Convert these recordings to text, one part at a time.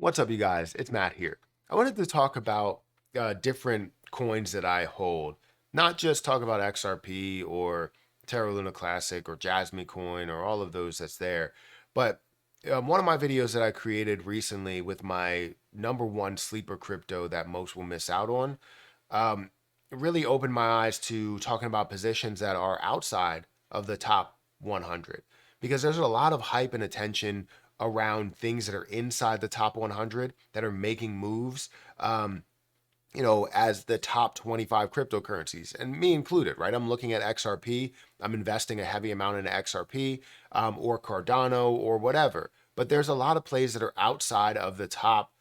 What's up, you guys? It's Matt here. I wanted to talk about different coins that I hold, not just talk about XRP or Terra Luna Classic or Jasmine Coin or all of those that's there, but one of my videos that I created recently with my number one sleeper crypto that most will miss out on um, really opened my eyes to talking about positions that are outside of the top 100 because there's a lot of hype and attention around things that are inside the top 100 that are making moves. As the top 25 cryptocurrencies, and me included, right? I'm looking at XRP. I'm investing a heavy amount in XRP or Cardano or whatever. But there's a lot of plays that are outside of the top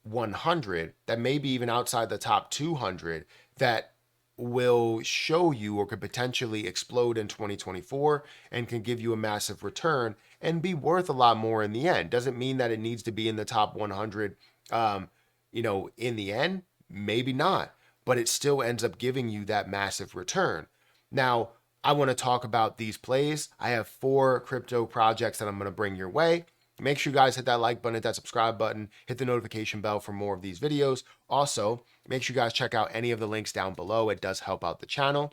100 that may be even outside the top 200 that will show you or could potentially explode in 2024 and can give you a massive return and be worth a lot more in the end. Doesn't mean that it needs to be in the top 100 in the end, maybe not, but it still ends up giving you that massive return. Now, I want to talk about these plays. I have 4 crypto projects that I'm going to bring your way. Make sure you guys hit that like button, hit that subscribe button, hit the notification bell for more of these videos. Also, make sure you guys check out any of the links down below. It does help out the channel.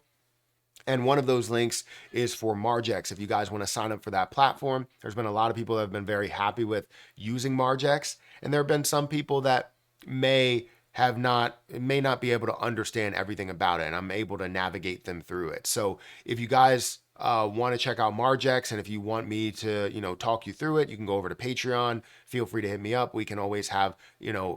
And one of those links is for Margex. If you guys want to sign up for that platform, there's been a lot of people that have been very happy with using Margex. And there have been some people that may not be able to understand everything about it. And I'm able to navigate them through it. So if you guys want to check out Margex, and if you want me to, talk you through it, you can go over to Patreon. Feel free to hit me up. We can always have,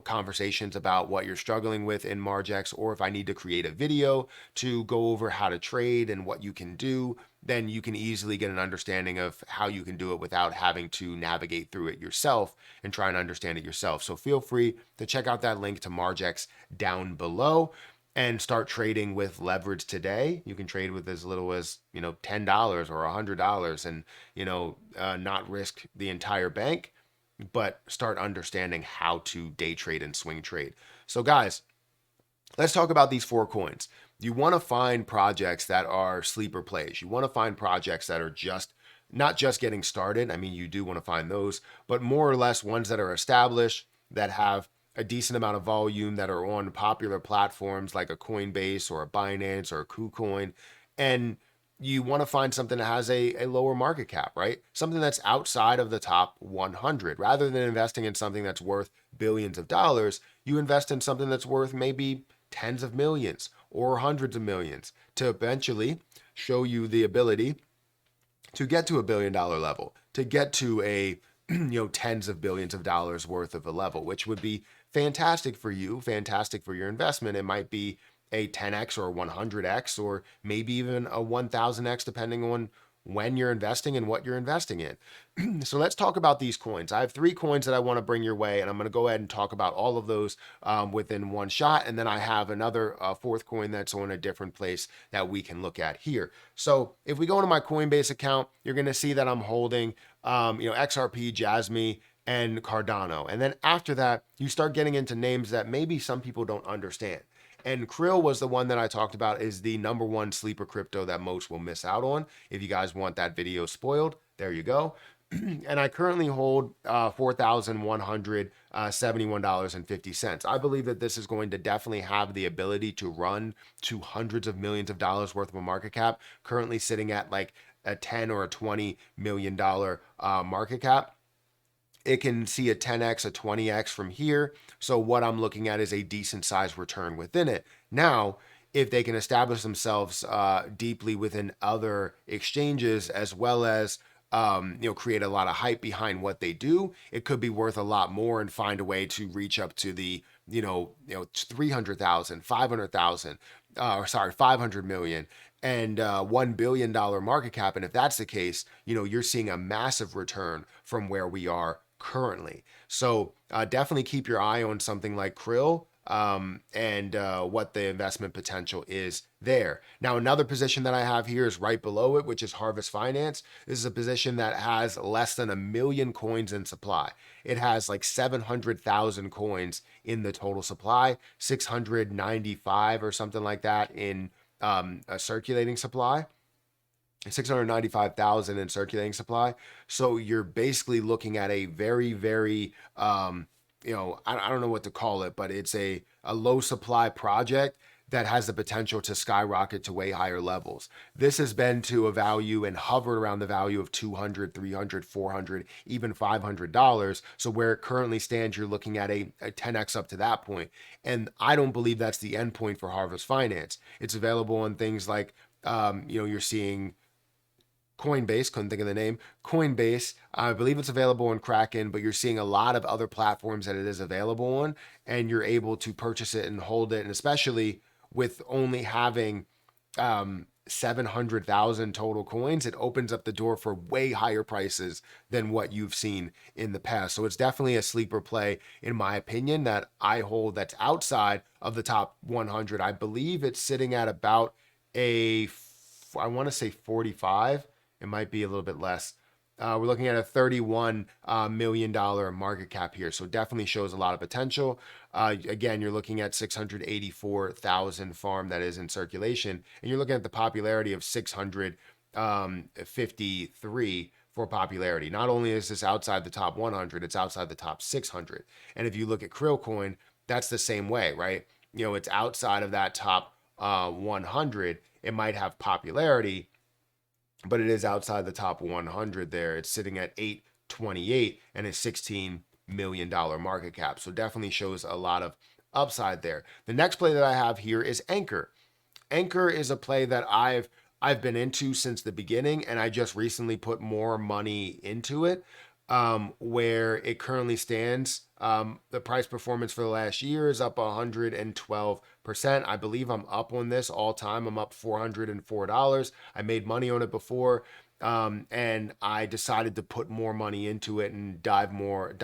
conversations about what you're struggling with in Margex, or if I need to create a video to go over how to trade and what you can do, then you can easily get an understanding of how you can do it without having to navigate through it yourself and try and understand it yourself. So feel free to check out that link to Margex down below and start trading with leverage today. You can trade with as little as, $10 or $100 and, not risk the entire bank, but start understanding how to day trade and swing trade. So guys, let's talk about these 4 coins. You want to find projects that are sleeper plays. You want to find projects that are not just getting started. I mean, you do want to find those, but more or less ones that are established, that have a decent amount of volume, that are on popular platforms like a Coinbase or a Binance or a KuCoin. And you want to find something that has a lower market cap, right? Something that's outside of the top 100. Rather than investing in something that's worth billions of dollars, you invest in something that's worth maybe tens of millions or hundreds of millions to eventually show you the ability to get to $1 billion level, to get to a tens of billions of dollars worth of a level, which would be fantastic for you, fantastic for your investment. It might be a 10x or a 100x or maybe even a 1000x depending on when you're investing and what you're investing in. So let's talk about these coins. I have 3 coins that I want to bring your way, and I'm going to go ahead and talk about all of those within one shot. And then I have another 4th coin that's on a different place that we can look at here. So if we go into my Coinbase account, you're going to see that I'm holding, XRP, Jasmine, and Cardano. And then after that, you start getting into names that maybe some people don't understand. And Krill was the one that I talked about is the number one sleeper crypto that most will miss out on. If you guys want that video spoiled, there you go. And I currently hold $4,171.50. I believe that this is going to definitely have the ability to run to hundreds of millions of dollars worth of a market cap, currently sitting at like a 10 or a $20 million market cap. It can see a 10x, a 20x from here. So what I'm looking at is a decent size return within it. Now, if they can establish themselves deeply within other exchanges, as well as create a lot of hype behind what they do, it could be worth a lot more and find a way to reach up to the 300,000, 500,000, or sorry, 500 million and $1 billion market cap. And if that's the case, you're seeing a massive return from where we are currently. So definitely keep your eye on something like Krill and what the investment potential is there. Now, another position that I have here is right below it, which is Harvest Finance. This is a position that has less than 1 million coins in supply. It has like 700,000 coins in the total supply, 695 or something like that in a circulating supply. 695,000 in circulating supply. So you're basically looking at a very, very I don't know what to call it, but it's a low supply project that has the potential to skyrocket to way higher levels. This has been to a value and hovered around the value of 200, 300, 400, even $500. So where it currently stands, you're looking at a 10x up to that point. And I don't believe that's the end point for Harvest Finance. It's available on things like, you're seeing Coinbase, couldn't think of the name, Coinbase. I believe it's available on Kraken, but you're seeing a lot of other platforms that it is available on, and you're able to purchase it and hold it. And especially with only having 700,000 total coins, it opens up the door for way higher prices than what you've seen in the past. So it's definitely a sleeper play, in my opinion, that I hold that's outside of the top 100. I believe it's sitting at about I want to say 45. It might be a little bit less. We're looking at a $31 million market cap here. So definitely shows a lot of potential. Again, you're looking at 684,000 farm that is in circulation. And you're looking at the popularity of 653 for popularity. Not only is this outside the top 100, it's outside the top 600. And if you look at Krillcoin, that's the same way, right? It's outside of that top 100. It might have popularity, but it is outside the top 100 there. It's sitting at 828 and a $16 million market cap. So definitely shows a lot of upside there. The next play that I have here is Anchor. Anchor is a play that I've been into since the beginning, and I just recently put more money into it. Where it currently stands, the price performance for the last year is up 112%. I believe I'm up on this all time. I'm up $404. I made money on it before, and I decided to put more money into it and dive more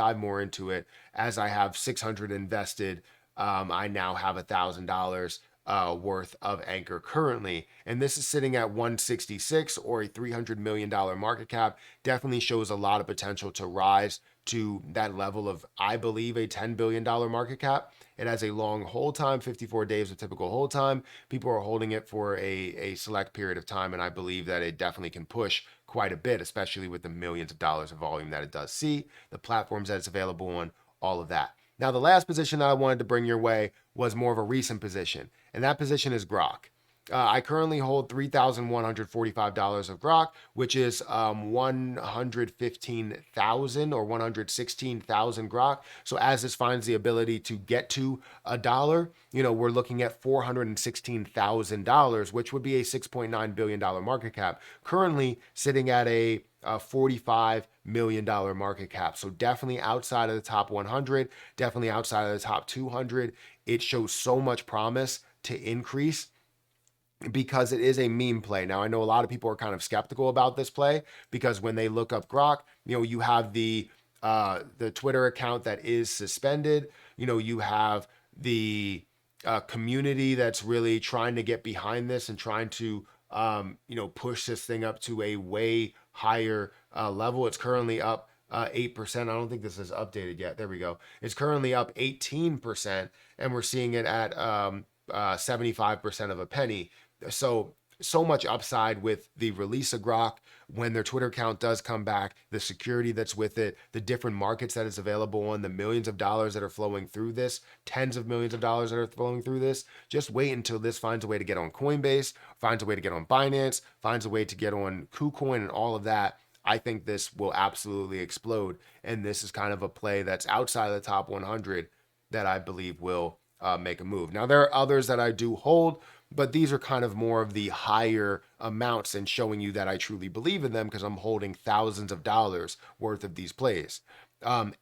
into it. As I have 600 invested, I now have $1,000 worth of Anchor currently, and this is sitting at 166 or a $300 million market cap. Definitely shows a lot of potential to rise to that level of, I believe, a $10 billion market cap. It has a long hold time, 54 days of typical hold time. People are holding it for a select period of time, and I believe that it definitely can push quite a bit, especially with the millions of dollars of volume that it does see, the platforms that it's available on, all of that. Now, the last position that I wanted to bring your way was more of a recent position, and that position is Grok. I currently hold $3,145 of Grok, which is 115,000 or 116,000 Grok. So as this finds the ability to get to $1, we're looking at $416,000, which would be a $6.9 billion market cap. Currently sitting at a $45 million market cap. So definitely outside of the top 100, definitely outside of the top 200. It shows so much promise to increase because it is a meme play. Now, I know a lot of people are kind of skeptical about this play because when they look up Grok, you have the Twitter account that is suspended. You have the community that's really trying to get behind this and trying to push this thing up to a way higher level. It's currently up 8%. I don't think this is updated yet. There we go. It's currently up 18%, and we're seeing it at 75% of a penny. So much upside with the release of Grok when their Twitter account does come back, the security that's with it, the different markets that it's available on, the millions of dollars that are flowing through this, tens of millions of dollars that are flowing through this. Just wait until this finds a way to get on Coinbase, finds a way to get on Binance, finds a way to get on KuCoin and all of that. I think this will absolutely explode. And this is kind of a play that's outside of the top 100 that I believe will make a move. Now, there are others that I do hold, but these are kind of more of the higher amounts and showing you that I truly believe in them because I'm holding thousands of dollars worth of these plays.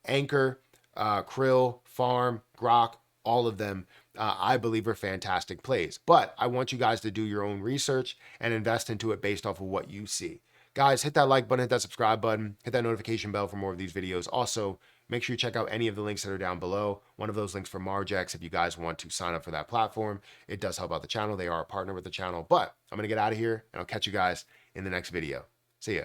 Anchor, Krill, Farm, Grok, all of them I believe are fantastic plays. But I want you guys to do your own research and invest into it based off of what you see. Guys, hit that like button, hit that subscribe button, hit that notification bell for more of these videos. Also, make sure you check out any of the links that are down below. One of those links for Margex if you guys want to sign up for that platform. It does help out the channel. They are a partner with the channel. But I'm going to get out of here, and I'll catch you guys in the next video. See ya.